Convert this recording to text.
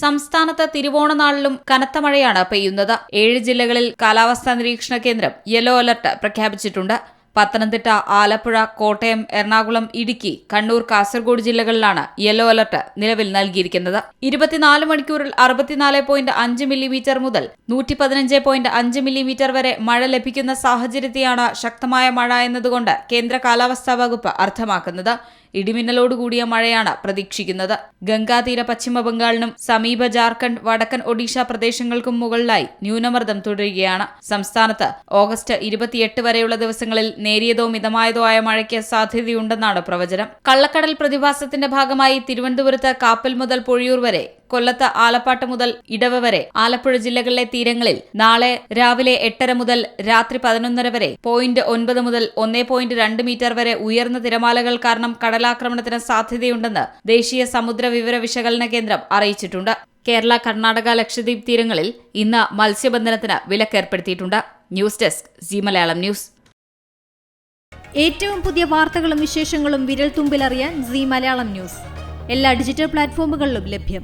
സംസ്ഥാനത്ത് തിരുവോണനാളിലും കനത്ത മഴയാണ് പെയ്യുന്നത്. 7 ജില്ലകളിൽ കാലാവസ്ഥാ നിരീക്ഷണ കേന്ദ്രം യെല്ലോ അലർട്ട് പ്രഖ്യാപിച്ചിട്ടുണ്ട്. പത്തനംതിട്ട, ആലപ്പുഴ, കോട്ടയം, എറണാകുളം, ഇടുക്കി, കണ്ണൂർ, കാസർഗോഡ് ജില്ലകളിലാണ് യെല്ലോ അലർട്ട് നിലവിൽ നൽകിയിരിക്കുന്നത്. 24 മണിക്കൂറിൽ 64.5 മില്ലിമീറ്റർ മുതൽ 115.5 മില്ലിമീറ്റർ വരെ മഴ ലഭിക്കുന്ന സാഹചര്യത്തെയാണ് ശക്തമായ മഴ എന്നതുകൊണ്ട് കേന്ദ്ര കാലാവസ്ഥാ വകുപ്പ് അർത്ഥമാക്കുന്നത്. ഇടിമിന്നലോടുകൂടിയ മഴയാണ് പ്രതീക്ഷിക്കുന്നത്. ഗംഗാതീര പശ്ചിമ ബംഗാളിനും സമീപ ജാർഖണ്ഡ്, വടക്കൻ ഒഡീഷ പ്രദേശങ്ങൾക്കും മുകളിലായി ന്യൂനമർദ്ദം തുടരുകയാണ്. സംസ്ഥാനത്ത് ഓഗസ്റ്റ് 28 വരെയുള്ള ദിവസങ്ങളിൽ നേരിയതോ മിതമായതോ ആയ മഴയ്ക്ക് സാധ്യതയുണ്ടെന്നാണ് പ്രവചനം. കള്ളക്കടൽ പ്രതിഭാസത്തിന്റെ ഭാഗമായി തിരുവനന്തപുരത്ത് കാപ്പൽ മുതൽ പൊഴിയൂർ വരെ, കൊല്ലത്ത് ആലപ്പാട്ട് മുതൽ ഇടവ വരെ, ആലപ്പുഴ ജില്ലകളിലെ തീരങ്ങളിൽ നാളെ രാവിലെ 8:30 മുതൽ രാത്രി 11:30 വരെ 0.9 മുതൽ 1.2 മീറ്റർ വരെ ഉയർന്ന തിരമാലകൾ കാരണം കടലാക്രമണത്തിന് സാധ്യതയുണ്ടെന്ന് ദേശീയ സമുദ്ര വിവര വിശകലന കേന്ദ്രം അറിയിച്ചിട്ടുണ്ട്. കേരള, കർണാടക, ലക്ഷദ്വീപ് തീരങ്ങളിൽ ഇന്ന് മത്സ്യബന്ധനത്തിന് വിലക്കേർപ്പെടുത്തിയിട്ടുണ്ട്. News desk C Malayalam news. ഏറ്റവും പുതിയ വാർത്തകളും വിശേഷങ്ങളും വിരൽ തുമ്പിലറിയാൻ സി മലയാളം ന്യൂസ് എല്ലാ ഡിജിറ്റൽ പ്ലാറ്റ്ഫോമുകളിലും ലഭ്യം.